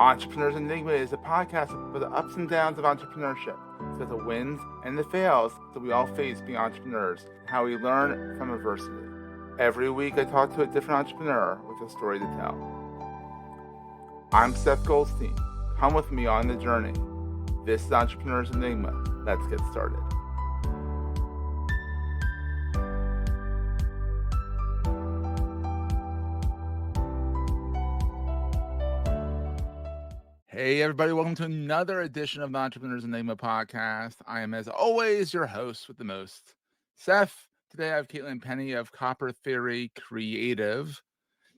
Entrepreneur's Enigma is a podcast for the ups and downs of entrepreneurship. So the wins and the fails that we all face being entrepreneurs, and how we learn from adversity. Every week I talk to a different entrepreneur with a story to tell. I'm Seth Goldstein. Come with me on the journey. This is Entrepreneur's Enigma. Let's get started. Hey, everybody. Welcome to another edition of the Entrepreneur's Enigma podcast. I am, as always, your host with the most, Seth. Today I have Caitlin Penny of Copper Theory Creative.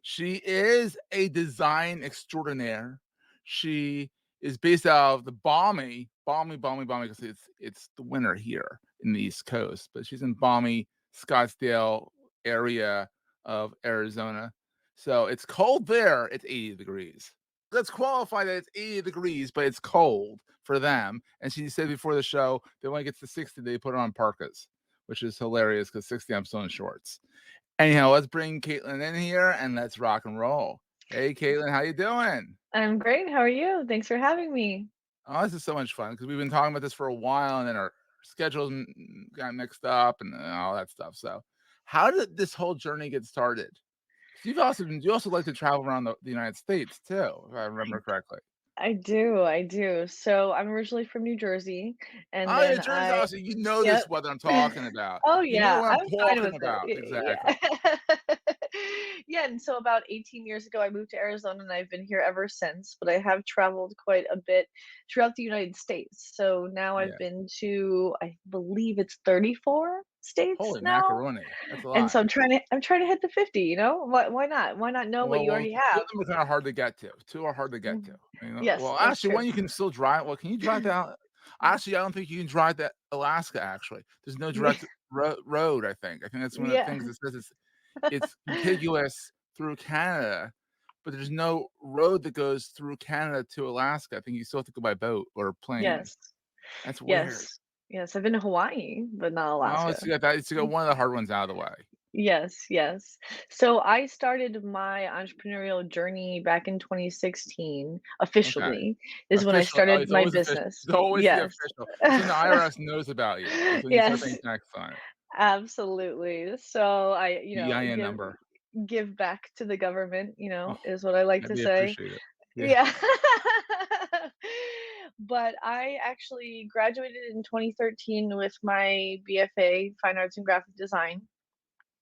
She is a design extraordinaire. She is based out of the balmy, because it's the winter here in the East Coast, but she's in balmy Scottsdale area of Arizona. So it's cold there. It's 80 degrees. Let's qualify that it's 80 degrees, but it's cold for them. And she said before the show that when it gets to 60, they put on parkas, which is hilarious because 60, I'm still in shorts. Anyhow, let's bring Caitlin in here and let's rock and roll. Hey, Caitlin, how you doing? I'm great. How are you? Thanks for having me. Oh, this is so much fun because we've been talking about this for a while, and then our schedules got mixed up and all that stuff. So, how did this whole journey get started? You also like to travel around the United States too, if I remember correctly. I do. So I'm originally from New Jersey, and Oh, yeah, then Jersey. I, Also, you know yep. this what I'm talking about. Oh You know yeah, what I'm I'm fine talking with about. it. Exactly. Yeah. Yeah, and so about 18 years ago, I moved to Arizona, and I've been here ever since. But I have traveled quite a bit throughout the United States. So now I've Yeah. been to, I believe it's 34 states Holy now. macaroni. That's a And lot. so I'm trying to hit the 50, you know? Why not? Why not know what you Well, already 2 have? of them are kinda hard to get to. 2 are hard to get to. Mhm. Yes, Well, that's actually, true. one you can still drive. Well, can you drive down? Actually, I don't think you can drive to Alaska, actually. There's no Yeah. direct road, I think. I think that's one of the Yeah. things that says it's contiguous through Canada, but there's no road that goes through Canada to Alaska. I think you still have to go by boat or plane. Yes. That's weird. Yes. Yes, I've been to Hawaii, but not Oh, Alaska. let's get that. Let's get one of the hard ones out of the way. Yes, yes. So I started my entrepreneurial journey back in 2016, Okay. officially, is when I Official. Oh, started it's my always official. business. It's always the Yes. official. It's when the IRS knows about you. It's when you start paying Yes, tax on it. absolutely. So I, EIN number. give back to the government, Oh, is what I like yeah, to they say. appreciate it. Yeah. Yeah. But I actually graduated in 2013 with my BFA, Fine Arts and Graphic Design.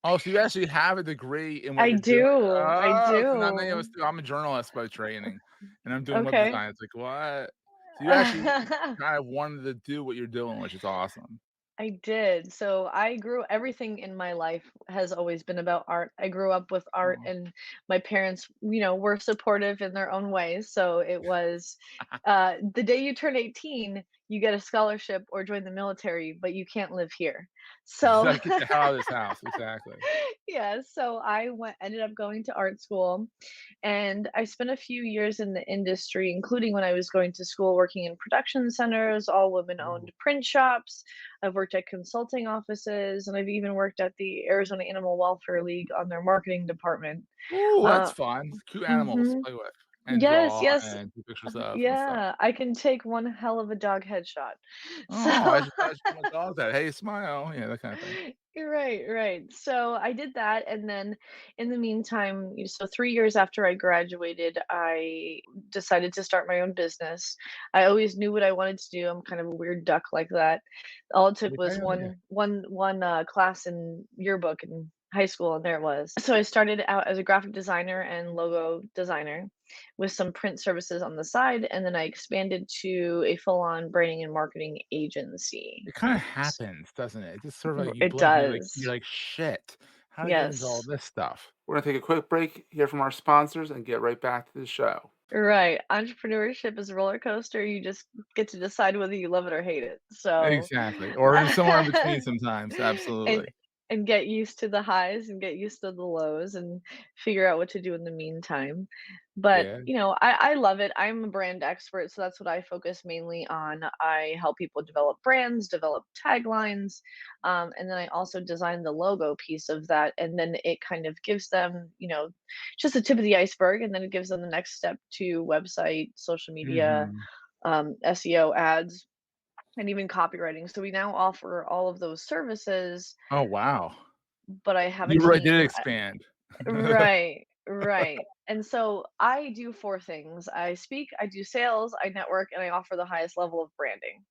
Oh, so you actually have a degree in what I you're doing. do, I Oh, so not many of us do. do. I'm a journalist by training, and I'm doing web Okay. design. It's like, what? So you actually kind of wanted to do what you're doing, which is awesome. I did. So I grew everything in my life has always been about art. I grew up with art Oh. and my parents, were supportive in their own ways. So it was the day you turn 18, you get a scholarship or join the military, but you can't live here. You So gotta get the hell out of this house. Exactly. yeah, so I ended up going to art school and I spent a few years in the industry, including when I was going to school working in production centers, all women Ooh, owned print shops. I've worked at consulting offices, and I've even worked at the Arizona Animal Welfare League on their marketing department. Ooh, that's Uh, fun. Cute animals to mhm. play with and Yes, draw yes. and take pictures of and stuff. Yeah, I can take one hell of a dog headshot. Oh, So I should put my dog that. Hey, smile. Yeah, that kind of thing. you're right, right. So I did that, and then in the meantime, so 3 years after I graduated, I decided to start my own business. I always knew what I wanted to do. I'm kind of a weird duck like that. All it took was Yeah, yeah. one class in yearbook in high school, and there it was. So I started out as a graphic designer and logo designer with some print services on the side, and then I expanded to a full-on branding and marketing agency. It kinda happens, doesn't it? It's just sort of like you It blink and you're does. like, "Shit, how did I get into all Yes. this stuff?" We're gonna take a quick break, hear from our sponsors, and get right back to the show. Right. Entrepreneurship is a roller coaster. You just get to decide whether you love it or hate it. So Exactly, or in somewhere in between sometimes, and absolutely. and get used to the highs and get used to the lows and figure out what to do in the meantime. But, Yeah. I love it. I'm a brand expert, so that's what I focus mainly on. I help people develop brands, develop taglines, and then I also design the logo piece of that. And then it kind of gives them, just the tip of the iceberg, and then it gives them the next step to website, social media, Mhm. SEO ads, and even copywriting. So we now offer all of those services, Oh, wow. but I have a You really did team. expand. Right, right. And so I do 4 things. I speak, I do sales, I network, and I offer the highest level of branding.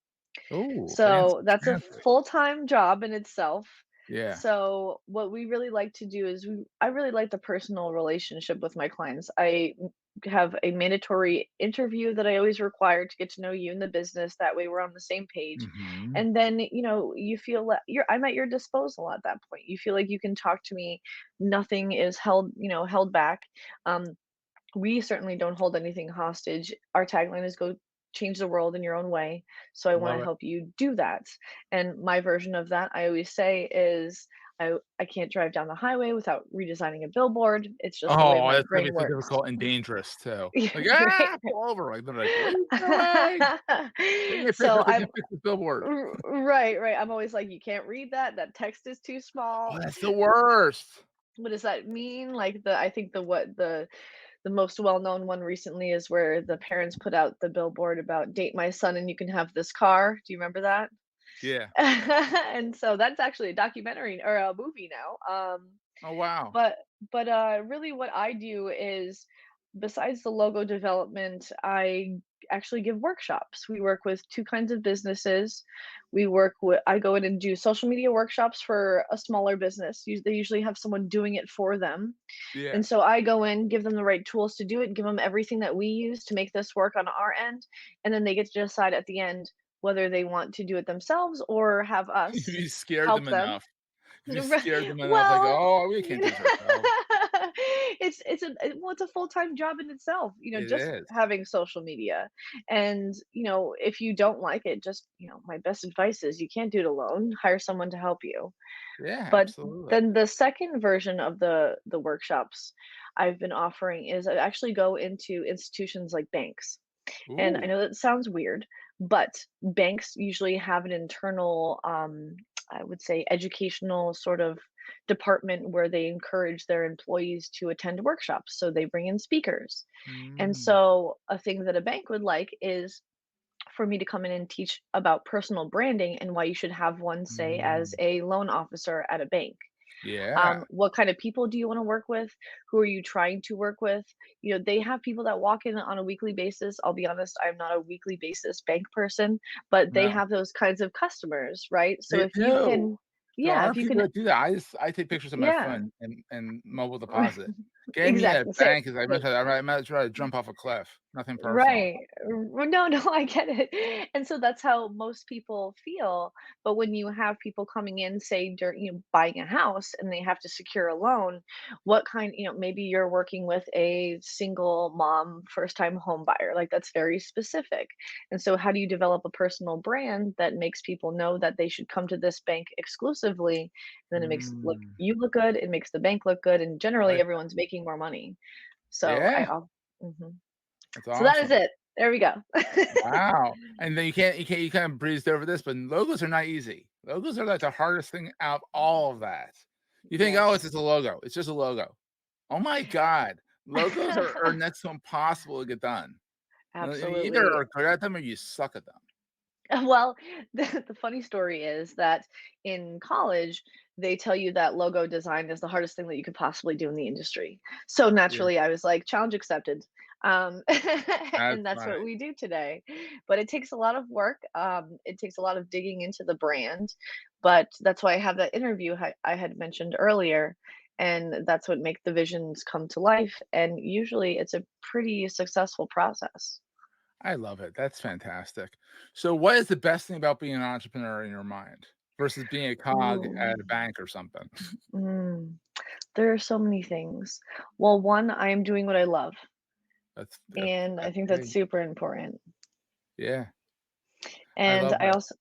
Oh, So fancy that's a schmancy. full-time job in itself. Yeah. So what we really like to do is I really like the personal relationship with my clients. Have a mandatory interview that I always require to get to know you in the business. That way we're on the same page. Mhm. And then, you feel that I'm at your disposal at that point. You feel like you can talk to me. Nothing is held back. Um, we certainly don't hold anything hostage. Our tagline is go change the world in your own way. So I want Love to it. help you do that. And my version of that, I always say, is I can't drive down the highway without redesigning a billboard. It's just the way Oh, my that's gonna be brain so works. difficult and dangerous too. Like, Right. "Ah, pull over." Like, they're like, "What are you doing? Take me a So picture so I can I'm fix this billboard." right, right. I'm always like, you can't read that. That text is too Oh, small. that's the worst. What does that mean? Like I think the most well-known one recently is where the parents put out the billboard about date my son and you can have this car. Do you remember that? Yeah. And so that's actually a documentary or a movie now. Oh, wow. But really what I do is, besides the logo development, I actually give workshops. We work with 2 kinds of businesses. I go in and do social media workshops for a smaller business. They usually have someone doing it for them. Yeah. And so I go in, give them the right tools to do it, give them everything that we use to make this work on our end, and then they get to decide at the end whether they want to do it themselves or have If us you scared help them them. enough. If you scared them enough, like, Well, "Oh, we you can't know, do this ourselves." it's a full-time job in itself, It just is. having social media. And, if you don't like it, just, my best advice is you can't do it alone. Hire someone to help you. Yeah, But absolutely. then the second version of the workshops I've been offering is I actually go into institutions like banks. And I Ooh. know that sounds weird, but banks usually have an internal, I would say, educational sort of department where they encourage their employees to attend workshops. So they bring in speakers. And Mm. so, a thing that a bank would like is for me to come in and teach about personal branding and why you should have one, say, as Mm. a loan officer at a bank. Yeah. What kind of people do you want to work with? Who are you trying to work with? They have people that walk in on a weekly basis. I'll be honest, I'm not a weekly basis bank person, but they No. have those kinds of customers, right? So They if you do. can, There yeah, are if you people can, that do that. I take pictures on my yeah, phone and mobile deposit. Getting me at a exactly. Same. bank is I might as well jump off a cliff. Nothing personal. Right. No, no, I get it. And so that's how most people feel. But when you have people coming in, say, during, buying a house and they have to secure a loan, maybe you're working with a single mom, first time home buyer. Like that's very specific. And so how do you develop a personal brand that makes people know that they should come to this bank exclusively? And then it makes Mm. you look good, it makes the bank look good, and I generally like everyone's making more money. So Yeah, mhm. that's So that is awesome. it. There we go. Wow. And then you kind of breezed over this, but logos are not easy. Logos are like the hardest thing out of all of that. You think, "Oh, it's Yes. just a logo. It's just a logo." Oh my god. Logos are next to impossible to get done. You either Absolutely. are good at them or you suck at them. Well, the funny story is that in college, they tell you that logo design is the hardest thing that you could possibly do in the industry. So Yeah, naturally, I was like, challenge accepted. that's And that's funny. what we do today. But it takes a lot of work. It takes a lot of digging into the brand. But that's why I have that interview I had mentioned earlier. And that's what makes the visions come to life. And usually it's a pretty successful process. I love it. That's fantastic. So what is the best thing about being an entrepreneur in your mind versus being a cog Ooh. at a bank or something? Mm. There are so many things. Well, one, I am doing what I love, and I That's think that's great. super important. Yeah, I And love I that. also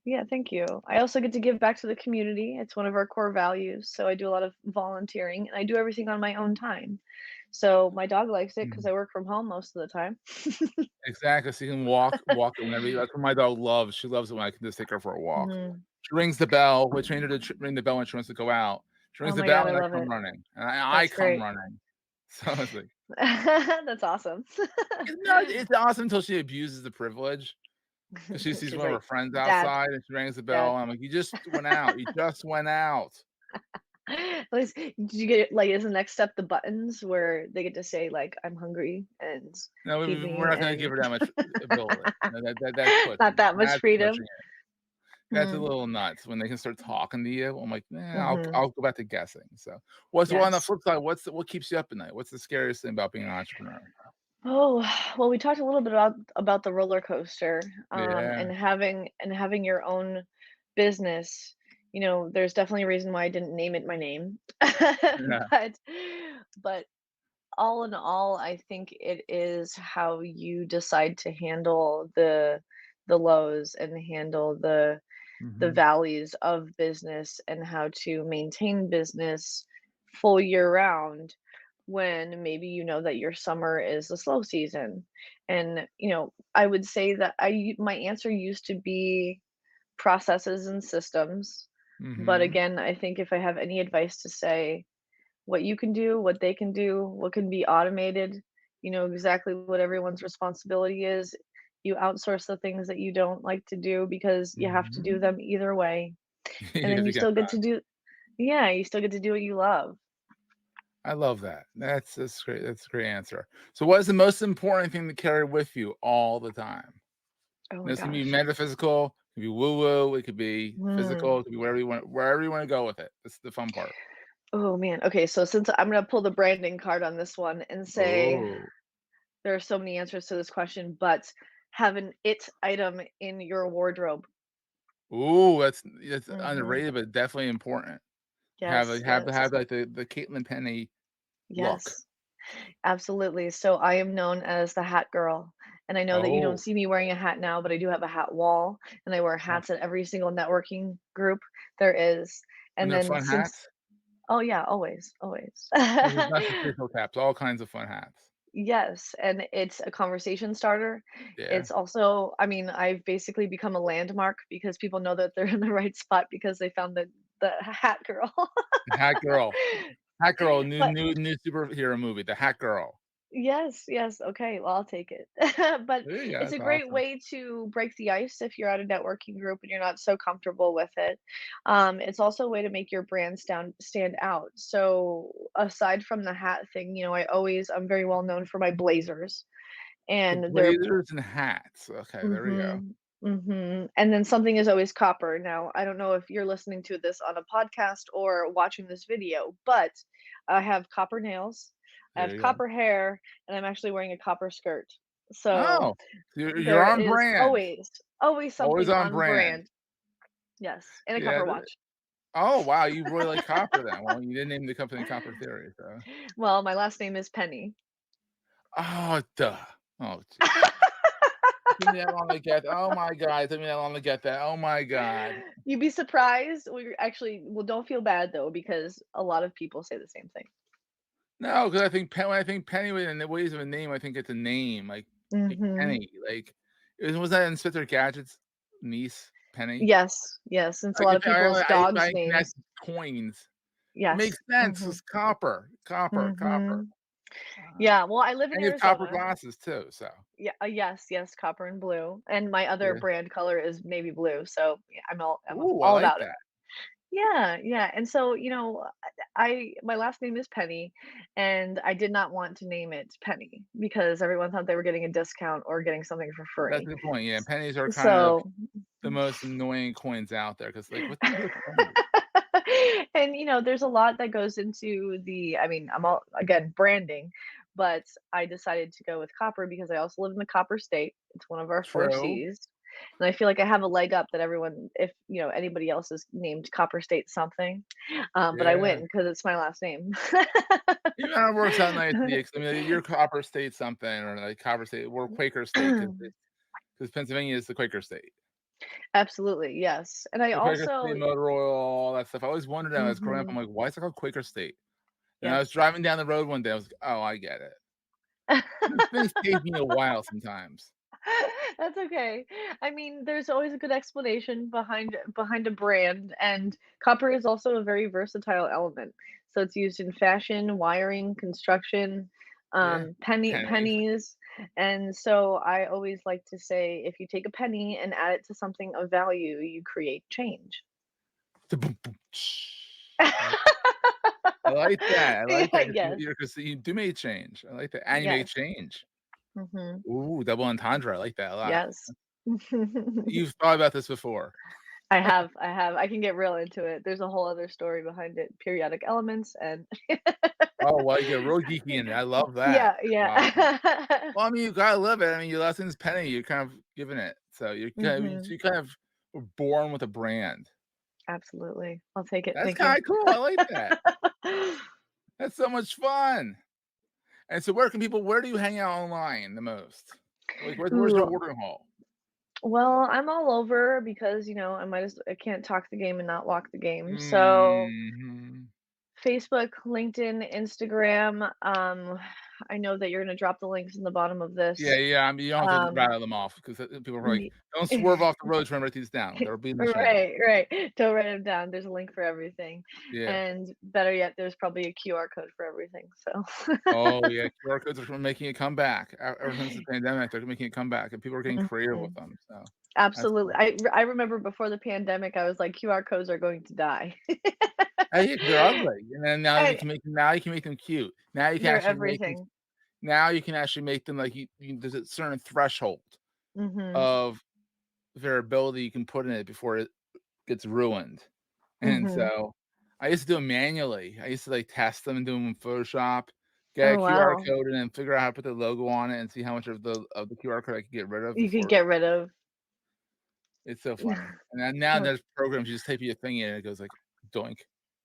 Yeah, thank you. I also get to give back to the community. It's one of our core values. So I do a lot of volunteering and I do everything on my own time. So my dog likes it because Mhm. I work from home most of the time. Exactly, so you can walk it whenever you that's what my dog loves. She loves it when I can just take her for a walk. Mhm. She rings the bell. We trained her to ring the bell when she wants to go out. She rings Oh the my bell God, I and I love come it. running, and I That's come great. running. So it's like That's awesome. it's awesome until she abuses the privilege. 'Cause she sees She's one of her like, friends Dad, outside and she rings the bell, Dad. and I'm like, "You just went out. You just went out." At least, did you get like is the next step the buttons where they get to say like I'm hungry and No, feed we're me not gonna give and her that much ability. No, that's not pushing it. that much That's pushing freedom? it. That's a Mm, little nuts when they can start talking to you. I'm like, "Nah, mhm. I'll go back to guessing." So, what's well, on the Yes. flip side, what keeps you up at night? What's the scariest thing about being an entrepreneur? Oh, well, we talked a little bit about the roller coaster, Yeah. and having your own business. There's definitely a reason why I didn't name it my name, Yeah. but but all in all, I think it is how you decide to handle the lows and handle the Mhm. valleys of business and how to maintain business full year round when maybe you know that your summer is the slow season. And I would say that my answer used to be processes and systems, but Mhm. again, I think if I have any advice to say, what you can do, what they can do, what can be automated, you know exactly what everyone's responsibility is. You outsource the things that you don't like to do because you have to do Mhm. them either way. And You then have you to get still get to that. do, yeah, you still get to do what you love. I love that. That's great. That's a great answer. So, what is the most important thing to carry with you all the time? Oh my This can be gosh. metaphysical, it could be woo-woo, it could be Hmm. physical, it could be wherever you wanna go with it. That's the fun part. Oh man. Okay, so since I'm gonna pull the branding card on this one and say Oh. there are so many answers to this question, but have an it item in your wardrobe. Ooh, that's Hmm. underrated, but definitely important. Yes, yes, Have, like, the Caitlin Penny look. yes. Absolutely. So I am known as the hat girl. And I know that you don't Oh, see me wearing a hat now, but I do have a hat wall and I wear uh, hats at every single networking group there is. and And they're then fun since, hats. oh yeah, always, always. Like, it's not just baseball caps, all kinds of fun hats. Yes, and it's a conversation starter. Yeah. It's also, I mean, I've basically become a landmark because people know that they're in the right spot because they found the hat girl. The Hat Girl. Hat Girl, But new superhero movie, The Hat Girl. yes, yes, okay, well, I'll take it. But There you go, it's a that's great awesome. way to break the ice if you're at a networking group and you're not so comfortable with it. It's also a way to make your brand stand out. So aside from the hat thing, I'm very well known for my blazers, The and they're blazers and hats. Okay, there we go. mhm, mhm, and then something is always copper. Now, I don't know if you're listening to this on a podcast or watching this video, but I have copper nails, I There have you go. copper hair, and I'm actually wearing a copper skirt. So, Oh, you're there on is brand. always Always something on on brand. brand. Yes, and a Yeah, copper watch. oh, wow, you really like copper then. Well, you didn't name the company Copper Theory, so Well, my last name is Penny. oh, duh. Oh, jeez. Took me that long to get oh my god, it took me that long to get that. Oh my god. You'd be surprised. We actually, well, don't feel bad though, because a lot of people say the same thing. No, because when I think Penny in the ways of a name, I think it's a name, like Mhm. Penny, like, was that Inspector Gadget's niece, Penny? Yes, yes, it's a I lot could of people's I dogs' connect names. coins. Makes Yes. sense, Mhm. it's copper, copper, copper. Mhm. Uh, Yeah, well, I live in and you have copper Arizona. glasses too, so, Yeah, yes, yes, copper and blue, and my other yeah. brand color is navy blue, so, yeah, I'm Ooh, I all like about it. that. Yeah, yeah, and so, I my last name is Penny, and I did not want to name it Penny because everyone thought they were getting a discount or getting something for That's free. a good point, yeah, pennies are kind of So the most annoying coins out there because, like, "What do you do with pennies?" and there's a lot that goes into I mean, I'm all again branding, but I decided to go with copper because I also live in the copper state. It's one of our four True. C's. And I feel like I have a leg up that everyone, if anybody else is named Copper State something, but I Yeah. win because it's my last name. You know, it works out nice for you 'cause, I mean, you're Copper State something or, like, Copper State we're Quaker State because Pennsylvania is the Quaker state. Absolutely, yes. And I The Quaker also State motor oil, all that stuff. I always wondered that when I was growing up. I'm Mhm. like, why is it called Quaker State? And I was Yes. driving down the road one day. I was like, oh, I get it. Things take me a while sometimes. That's okay. I mean, there's always a good explanation behind a brand, and copper is also a very versatile element. So it's used in fashion, wiring, construction, Yeah. Pennies. pennies. And so I always like to say if you take a penny and add it to something of value, you create change. Boom, boom, I like that. I like Yeah, that yes. because you do make change. I like that. And you make Yes. change. Hmm. Ooh, double entendre. I like that a lot. Yes. You've thought about this before. I can get real into it. There's a whole other story behind it, periodic elements and Oh, well, you get real geeky in it. I love that. yeah, Wow. yeah. Well, I mean, you gotta love it. I mean, your lessons penny, you're kind of giving it. So Mhm. you kind of were born with a brand. Absolutely. I'll take it. That's Thank you. kinda cool. I like that. That's so much fun. And so where do you hang out online the most? Like, where's your Ooh, watering hole? well, I'm all over because, I can't talk the game and not walk the game. So Mhm. Facebook, LinkedIn, Instagram. I know that you're gonna drop the links in the bottom of Yeah, this. yeah, I mean, you don't have to Um, rattle them off because, people are like, y "Don't swerve off the road trying to write these down. They'll be in the show notes." Right, right. Don't write them down. There's a link for everything. Yeah. And better yet, there's probably a QR code for everything. So Oh, yeah, QR codes are making a comeback. Ever since the pandemic, they're making a comeback, and people are getting creative with Mhm. them, so that's Absolutely. cool. I remember before the pandemic, I was like, QR codes are going to die. Hey, they're ugly, and then And now you can make them cute. they're everything. Now you can actually make them like there's a certain threshold Mhm. of variability you can put in it before it gets ruined, and Mhm. so I used to do them manually. I used to, like, test them and do them in Photoshop, get a Oh, QR wow. code, and then figure out how to put the logo on it and see how much of the QR code I could get rid of You could before get rid of. it's so funny. And then now Oh, there's programs, you just type your thing in, and it goes like, doink.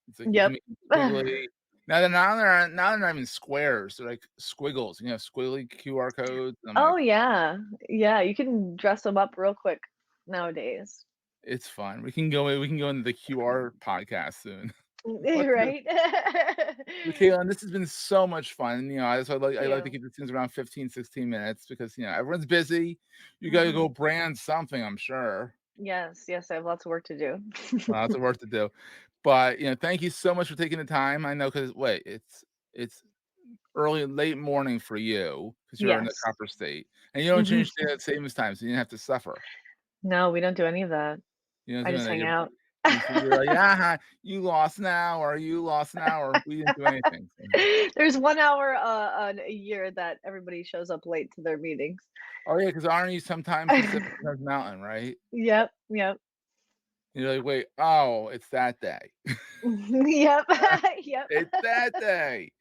It's like you can yep. make them squiggly. Now they're not even squares, they're like squiggles, squiggly QR codes. I'm Oh, like, yeah. Yeah, you can dress them up real quick nowadays. "It's fun." We can go into the QR podcast soon. What's the Right? Well, Caitlin, this has been so much fun. That's why Thank I like to you. keep these things around 15, 16 minutes because everyone's busy. You gotta go Mhm. brand something, I'm sure. Yes, yes, I have lots of work to do. Lots of work to do. But thank you so much for taking the time. I know because wait, it's early late morning for you because 'cause you're in the Yes. copper state, and you don't Mhm. change daylight savings time, so you didn't have to suffer. No, we don't do any of that. You know, I doing just that, hang out. you're like, "Ah, you lost an hour, you lost an hour." We didn't do anything. So There's 1 hour, a year that everybody shows up late to their meetings. oh, yeah, because aren't you sometimes Pacific, sometimes Mountain, right? Yep, yep. You're like, "Wait, oh, it's that day. Yep, yep. It's that day."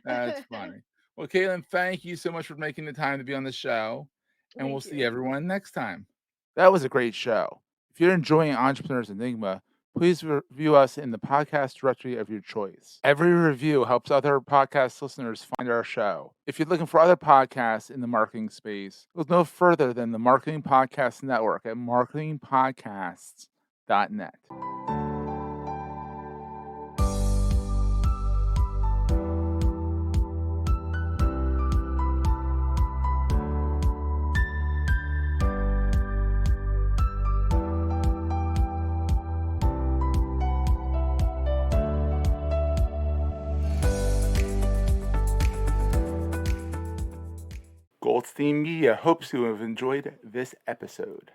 That's funny. Well, Caitlin, thank you so much for making the time to be on the show, and we'll Thank see you. everyone next time. That was a great show. If you're enjoying Entrepreneur's Enigma, please review us in the podcast directory of your choice. Every review helps other podcast listeners find our show. If you're looking for other podcasts in the marketing space, look no further than the Marketing Podcast Network at marketingpodcasts.net. Goldstein Media hopes you have enjoyed this episode.